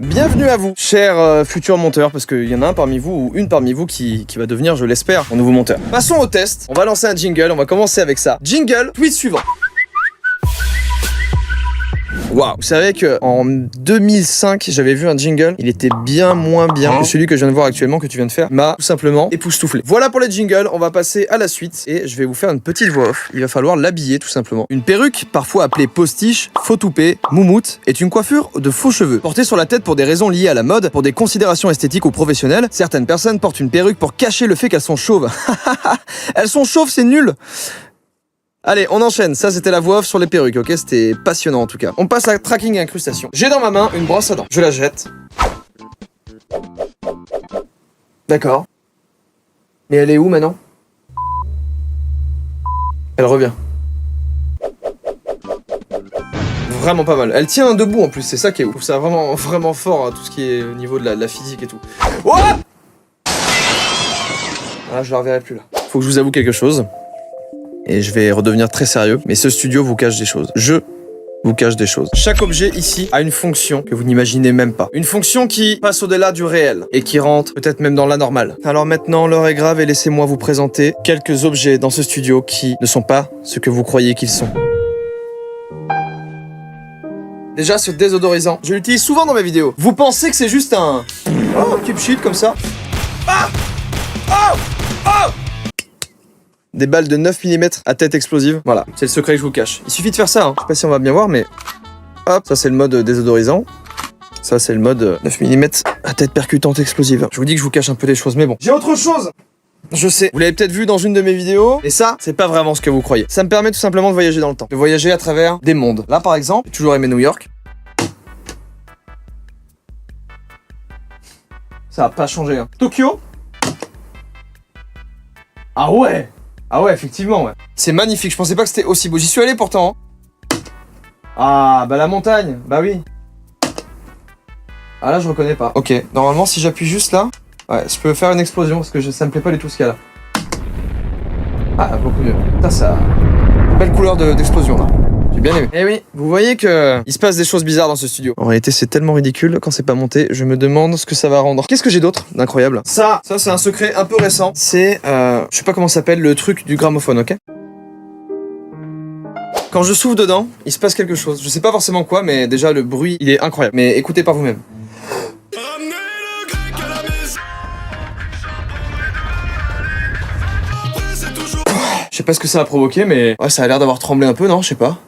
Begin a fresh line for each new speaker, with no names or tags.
Bienvenue à vous, chers futurs monteurs, parce qu'il y en a un parmi vous, ou une parmi vous, qui va devenir, je l'espère, mon nouveau monteur. Passons au test, on va lancer un jingle, on va commencer avec ça. Jingle, tweet suivant. Waouh, vous savez que en 2005, j'avais vu un jingle, il était bien moins bien que celui que je viens de voir actuellement, que tu viens de faire, m'a tout simplement époustouflé. Voilà pour les jingles, on va passer à la suite et je vais vous faire une petite voix off. Il va falloir l'habiller tout simplement. Une perruque, parfois appelée postiche, faux toupet, moumoute, est une coiffure de faux cheveux. Portée sur la tête pour des raisons liées à la mode, pour des considérations esthétiques ou professionnelles, certaines personnes portent une perruque pour cacher le fait qu'elles sont chauves. Elles sont chauves, c'est nul. Allez, on enchaîne. Ça, c'était la voix off sur les perruques, ok? C'était passionnant en tout cas. On passe à tracking et incrustation. J'ai dans ma main une brosse à dents. Je la jette. D'accord. Mais elle est où maintenant? Elle revient. Vraiment pas mal. Elle tient debout en plus, c'est ça qui est ouf. Je trouve ça vraiment fort, hein, tout ce qui est au niveau de la physique et tout. Oh ah, je la reverrai plus là. Faut que je vous avoue quelque chose. Et je vais redevenir très sérieux, mais ce studio vous cache des choses. Je vous cache des choses. Chaque objet ici a une fonction que vous n'imaginez même pas. Une fonction qui passe au-delà du réel et qui rentre peut-être même dans l'anormal. Alors maintenant, l'heure est grave et laissez-moi vous présenter quelques objets dans ce studio qui ne sont pas ce que vous croyez qu'ils sont. Déjà, ce désodorisant, je l'utilise souvent dans mes vidéos. Vous pensez que c'est juste un keep shit comme ça? Ah oh oh Des balles de 9 mm à tête explosive. Voilà, c'est le secret que je vous cache. Il suffit de faire ça, hein. Je sais pas si on va bien voir, mais... Hop, ça c'est le mode désodorisant. Ça c'est le mode 9 mm à tête percutante explosive. Je vous dis que je vous cache un peu des choses, mais bon. J'ai autre chose. Je sais, vous l'avez peut-être vu dans une de mes vidéos, et ça, c'est pas vraiment ce que vous croyez. Ça me permet tout simplement de voyager dans le temps. De voyager à travers des mondes. Là par exemple, j'ai toujours aimé New York. Ça a pas changé, hein. Tokyo. Ah ouais! Ah ouais, effectivement, ouais. C'est magnifique, je pensais pas que c'était aussi beau. J'y suis allé pourtant. Ah, bah la montagne, bah oui. Ah là, je reconnais pas. Ok, normalement, si j'appuie juste là, ouais, je peux faire une explosion parce que ça me plaît pas du tout ce qu'il y a là. Ah, beaucoup mieux. Putain, ça... Belle couleur d'explosion là. J'ai bien aimé. Eh oui, vous voyez que il se passe des choses bizarres dans ce studio. En réalité, c'est tellement ridicule quand c'est pas monté. Je me demande ce que ça va rendre. Qu'est-ce que j'ai d'autre d'incroyable? Ça c'est un secret un peu récent. C'est, je sais pas comment ça s'appelle, le truc du gramophone, ok? Quand je souffle dedans, il se passe quelque chose. Je sais pas forcément quoi, mais déjà le bruit, il est incroyable. Mais écoutez par vous-même. Je sais pas ce que ça a provoqué, mais ouais, ça a l'air d'avoir tremblé un peu, non? Je sais pas.